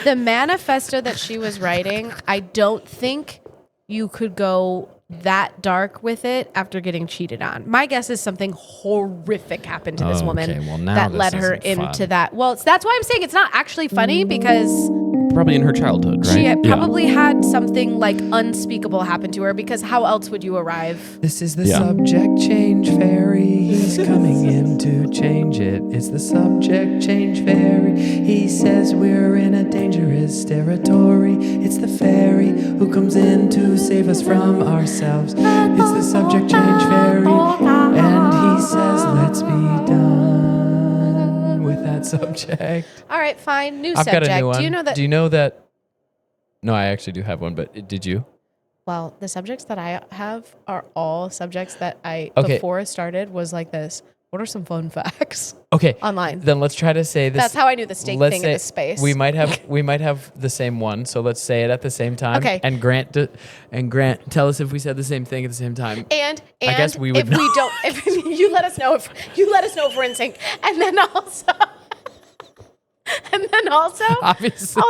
the manifesto that she was writing, I don't think you could go that dark with it after getting cheated on. My guess is something horrific happened to this woman that led her into that. Well, that's why I'm saying it's not actually funny, because probably in her childhood, right? She probably had something like unspeakable happen to her, because how else would you arrive? This is the subject change fairy. He's coming in to change it. It's the subject change fairy. He says we're in a dangerous territory. It's the fairy who comes in to save us from ourselves. It's the subject change fairy. And he says let's be done with that subject. All right, fine. New I've subject. Got a new one. Do you know that? No, I actually do have one, but did you? Well, the subjects that I have are all subjects that before it started was like this. What are some fun facts? Okay. Online. Then let's try to say this. That's how I knew the steak thing in the space. We might have the same one, so let's say it at the same time. Okay. And Grant, tell us if we said the same thing at the same time. And I guess we would if we don't, if you let us know if we're in sync, and then also. Obviously,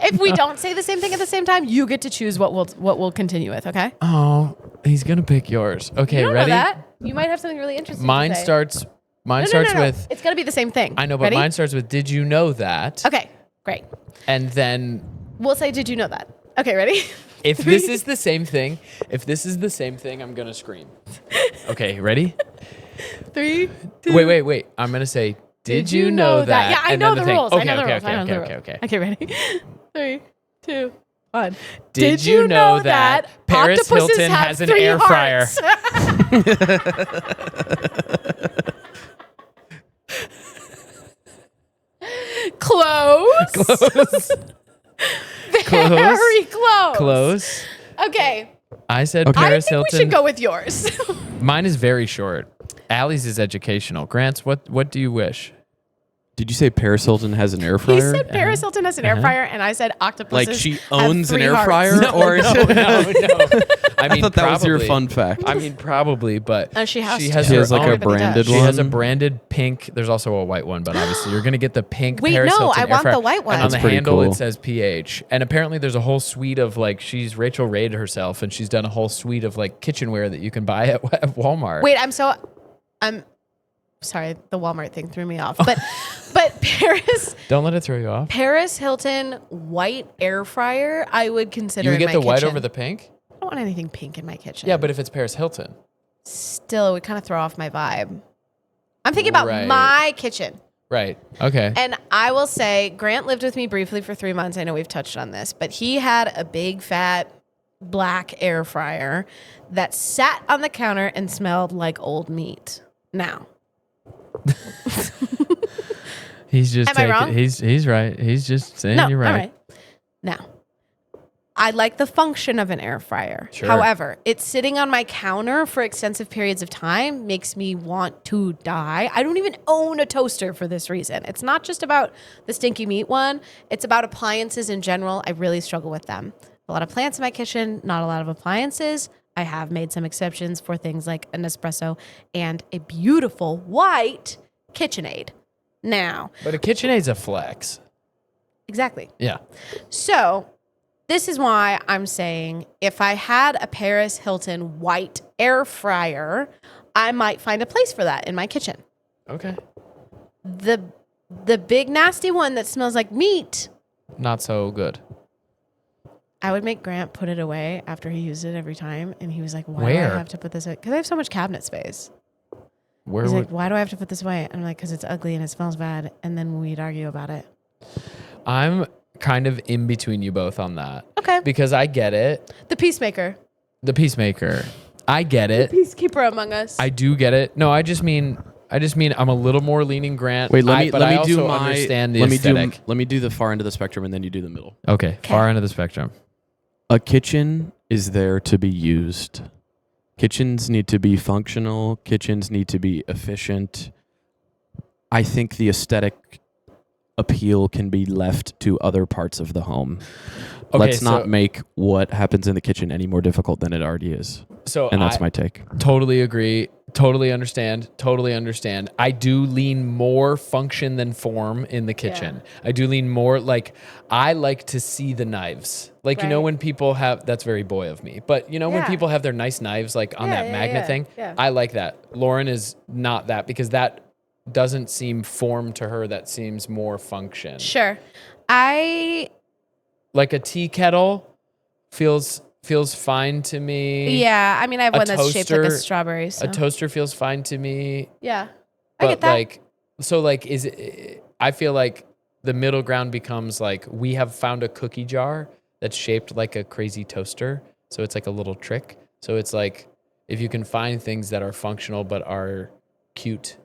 if we don't say the same thing at the same time, you get to choose what we'll continue with. Okay. Oh, he's gonna pick yours. Okay, you don't ready? Know that. You might have something really interesting. Mine to say. starts No. with. It's gonna be the same thing. I know, but Ready? Mine starts with. Did you know that? Okay, great. And then we'll say, did you know that? Okay, ready? If this is the same thing, I'm gonna scream. Okay, ready? 3, 2. Wait. I'm gonna say. Did you know that? Yeah, I know the rules. Okay, I know the rules. Okay. Okay, ready? 3, 2, 1. Did you know that Paris Hilton has an air fryer? Close. Very close. Close. Okay. I said Okay. Paris I think Hilton. we should go with yours. Mine is very short. Allie's is educational. Grant's, what do you wish? Did you say Paris Hilton has an air fryer? He said Paris Hilton has an air fryer, and I said octopuses Like she have owns an 3 air hearts. fryer, or no. I mean, thought that was your probably. fun fact. I mean, probably, but She has to. has She her has like own- a branded She one. has a branded pink. There's also a white one, but obviously you're gonna get the pink. Wait, Paris no, Hilton I air want fryer. the white one. And on That's the pretty handle cool. it says PH. And apparently there's a whole suite of like she's Rachel Rayed herself, and she's done a whole suite of like kitchenware that you can buy at Walmart. Wait, I'm sorry, the Walmart thing threw me off. But Don't let it throw you off. Paris Hilton white air fryer, I would consider. You would in get my the white kitchen. over the pink. I don't want anything pink in my kitchen. Yeah, but if it's Paris Hilton, still, it would kind of throw off my vibe. I'm thinking about Right. my kitchen. right? Okay. And I will say, Grant lived with me briefly for 3 months. I know we've touched on this, but he had a big, fat, black air fryer that sat on the counter and smelled like old meat. Now, He's just Am I taking. wrong? He's right. He's just saying no, you're right. all right. Now, I like the function of an air fryer. Sure. However, it's sitting on my counter for extensive periods of time makes me want to die. I don't even own a toaster for this reason. It's not just about the stinky meat one. It's about appliances in general. I really struggle with them. A lot of plants in my kitchen, not a lot of appliances. I have made some exceptions for things like an espresso and a beautiful white KitchenAid. Now, But a KitchenAid's a flex. exactly. Yeah. So, this is why I'm saying if I had a Paris Hilton white air fryer, I might find a place for that in my kitchen. Okay. The big nasty one that smells like meat, Not so good. I would make Grant put it away after he used it every time, and he was like, "Why do Where? I have to put this away? Because I have so much cabinet space." Where He's would like, "Why do I have to put this away?" And I'm like, "Because it's ugly and it smells bad." And then we'd argue about it. I'm kind of in between you both on that. Okay. Because I get it. The peacemaker, The peacemaker. I get it. peacekeeper among us. I do get it. No, I just mean I'm a little more leaning Grant. Wait, let but I me do also my. understand the let me aesthetic. let me do the far end of the spectrum, and then you do the middle. Okay, far end of the spectrum. A kitchen is there to be used. Kitchens need to be functional. Kitchens need to be efficient. I think the aesthetic appeal can be left to other parts of the home. Okay, Let's not so- make what happens in the kitchen any more difficult than it already is. So And that's I my take. totally agree. Totally understand. I do lean more function than form in the kitchen. I do lean more I like to see the knives. Like, you know, Right. when people have, that's very boy of me, but you know, when Yeah. people have their nice knives, like on Yeah, that yeah, magnet yeah, thing, yeah. I like that. Lauren is not that because that doesn't seem form to her. That seems more function. Sure. I Like a tea kettle feels fine to me. Yeah, I mean, I have A one that's shaped like a toaster- strawberry. So. A toaster feels fine to me. Yeah, I But get that. is it? I feel like the middle ground becomes like we have found a cookie jar that's shaped like a crazy toaster, so it's like a little trick. So it's like if you can find things that are functional but are cute,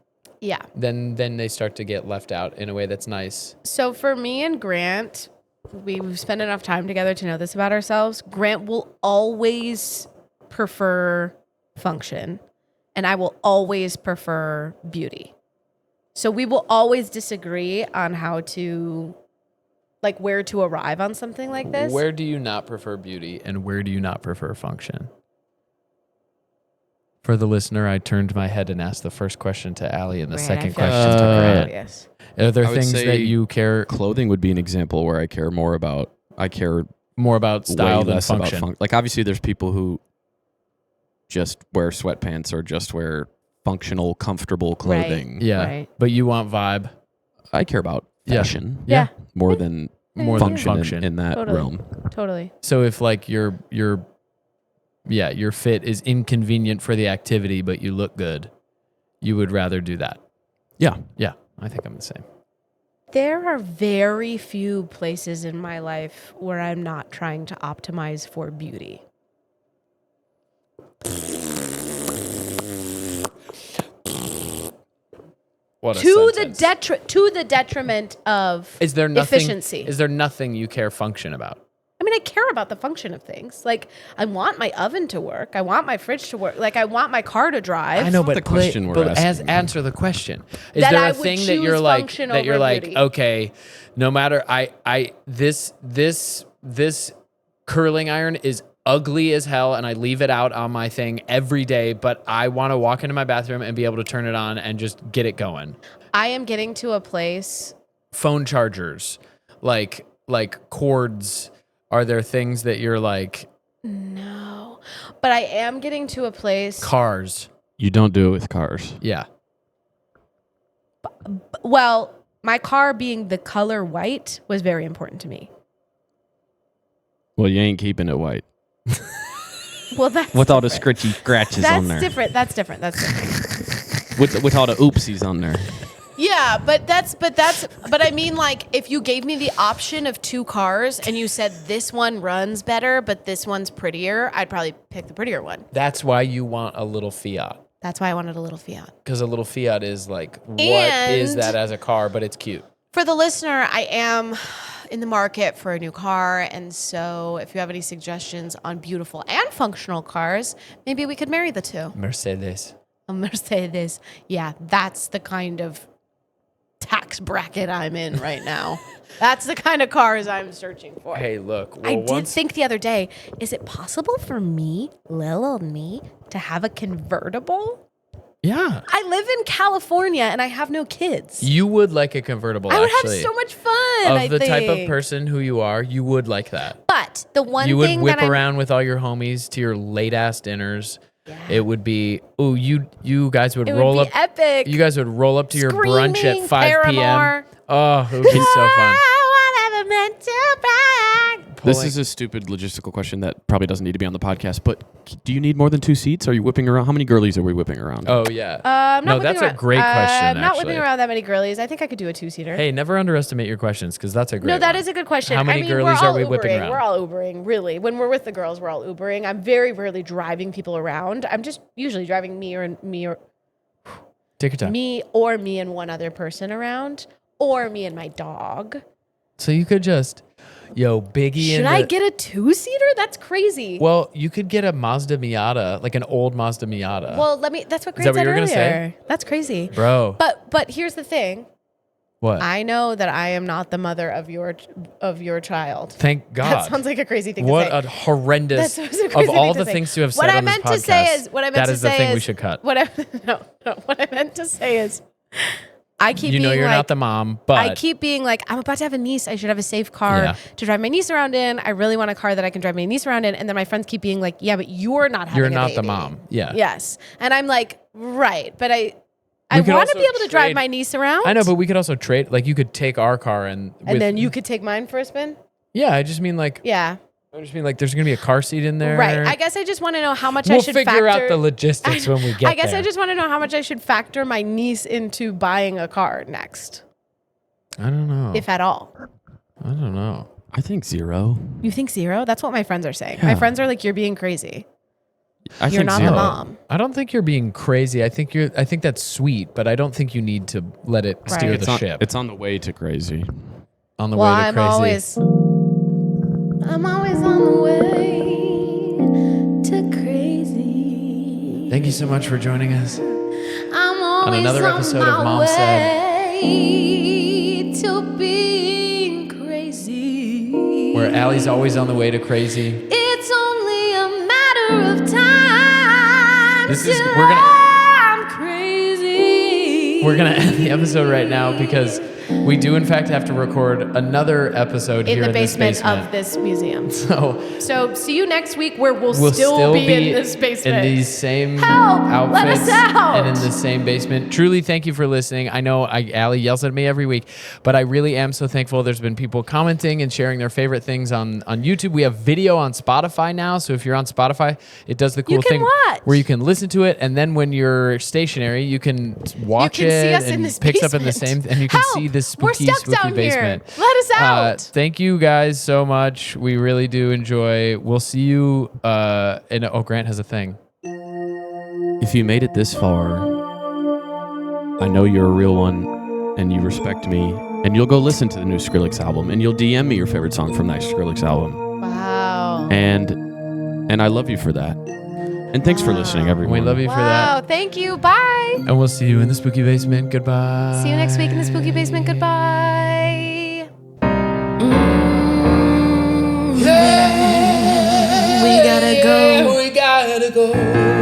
Yeah. then they start to get left out in a way that's nice. So for me and Grant, we've spent enough time together to know this about ourselves. Grant will always prefer function, and I will always prefer beauty. So we will always disagree on how to, like, where to arrive on something like this. Where do you not prefer beauty, and where do you not prefer function? For the listener, I turned my head and asked the first question to Allie and the Grant, second I feel like question it's to Grant. obvious. Are there I would things say that you care Clothing would be an example where I care more about. I care more about style way than less function? about like obviously there's people who just wear sweatpants or just wear functional, comfortable clothing. Yeah, Right. but you want vibe I care about Yeah. fashion Yeah. more than more than function, function. in that Totally. realm. Totally. So if like your fit is inconvenient for the activity, but you look good, you would rather do that. Yeah. Yeah, I think I'm the same. There are very few places in my life where I'm not trying to optimize for beauty. What a To sentence. the detriment of Is there nothing? efficiency. Is there nothing you care function about? I mean, I care about the function of things. Like, I want my oven to work. I want my fridge to work. Like, I want my car to drive. I know, but the question we're asking. Answer the question. Is That there I a would thing that choose you're like function that you're over like, beauty. okay, no matter this curling iron is ugly as hell and I leave it out on my thing every day, but I want to walk into my bathroom and be able to turn it on and just get it going. I am getting to a place. Phone chargers, like cords, are there things that you're like? No, but I am getting to a place. Cars. You don't do it with cars. Yeah. Well, my car being the color white was very important to me. Well, you ain't keeping it white. Well, that's with all the different. scratchy scratches on there. That's different. With all the oopsies on there. Yeah, but I mean, like, if you gave me the option of 2 cars and you said this one runs better, but this one's prettier, I'd probably pick the prettier one. That's why you want a little Fiat. That's why I wanted a little Fiat. Because a little Fiat is like, what And is that as a car? But it's cute. For the listener, I am in the market for a new car, and so if you have any suggestions on beautiful and functional cars, maybe we could marry the two. Mercedes. A Mercedes. Yeah, that's the kind of tax bracket I'm in right now. That's the kind of cars I'm searching for. Hey, look. I did think the other day, is it possible for me, little old me, to have a convertible? Yeah. I live in California and I have no kids. You would like a convertible, I would actually. have so much fun, Of the type of person who you are, you would like that. But the one you would thing whip that around with all your homies to your late-ass dinners. Yeah. It would be, you guys would roll up. Epic. You guys would roll up to your Screaming, brunch at 5 Paramore. p.m. Oh, it would be so fun. Whatever meant to brag. This is a stupid logistical question that probably doesn't need to be on the podcast, but do you need more than 2 seats? Are you whipping around? How many girlies are we whipping around? Oh, yeah. No, that's a great question, I'm not actually. whipping around that many girlies. I think I could do a 2-seater. Hey, never underestimate your questions, because that's a great No, that one. is a good question. How many we're girlies all are we whipping Ubering. around? We're all Ubering, really. When we're with the girls, we're all Ubering. I'm very rarely driving people around. I'm just usually driving me Take your time. me and one other person around, or me and my dog. So you could just, Biggie. Should I get a 2-seater? That's crazy. Well, you could get a Mazda Miata, like an old Mazda Miata. Well, that's what Grace that what said you were gonna earlier. say? That's crazy. Bro. But here's the thing. What? I know that I am not the mother of your child. Thank God. That sounds like a crazy thing what to say. a horrendous That sounds a of crazy all thing the to say. things to have said What I on this meant podcast. to say is, what I meant that to is the say thing we is- should cut. What I meant to say is, I keep You being know you're like, not the mom, but I keep being like, I'm about to have a niece. I should have a safe car to drive my niece around in. I really want a car that I can drive my niece around in. And then my friends keep being like, yeah, but you're not having you're a not baby. the mom. Yeah. Yes. And I'm like, right. But I We could want to also be able to drive trade- my niece around. I know, but we could also trade. Like, you could take our car and then you could take mine for a spin. Yeah, I just mean like. Yeah. There's gonna be a car seat in there. Right. I guess I just want to know how much I should We'll figure factor. out the logistics when we get there. I guess I just want to know how much I should factor my niece into buying a car next, I don't know. if at all. I don't know. I think 0. You think 0? That's what my friends are saying. Yeah. My friends are like, you're being crazy. I You're think not 0. the mom. I don't think you're being crazy. I think that's sweet, but I don't think you need to let it steer Right. the ship. It's on the way to crazy. On the Well, way to crazy. I'm always on the way to crazy. Thank you so much for joining us. I'm always another on episode my of Mom Said. way to being crazy. Where Allie's always on the way to crazy. It's only a matter of time. I'm crazy. We're gonna end the episode right now because we do in fact have to record another episode in here the in this basement basement of this museum. So see you next week where we'll we'll still be in this basement. in these same Help! Let outfits us out! and in the same basement. Truly, thank you for listening. I know Allie yells at me every week, but I really am so thankful. There's been people commenting and sharing their favorite things on YouTube. We have video on Spotify now, so if you're on Spotify, it does the cool You can thing watch. where you can listen to it, and then when you're stationary, you can watch You can see it us in and this picks up in the basement. same, and you can Help! see this We're spooky, stuck spooky down here. basement. Let us out. Thank you guys so much. We really do enjoy. We'll see you. Grant has a thing. If you made it this far, I know you're a real one and you respect me, and you'll go listen to the new Skrillex album and you'll DM me your favorite song from that Skrillex album. Wow. And I love you for that. And thanks for listening, everyone. We love you for that. Wow, thank you. Bye. And we'll see you in the spooky basement. Goodbye. See you next week in the spooky basement. Goodbye. Yeah, We gotta go. We gotta go.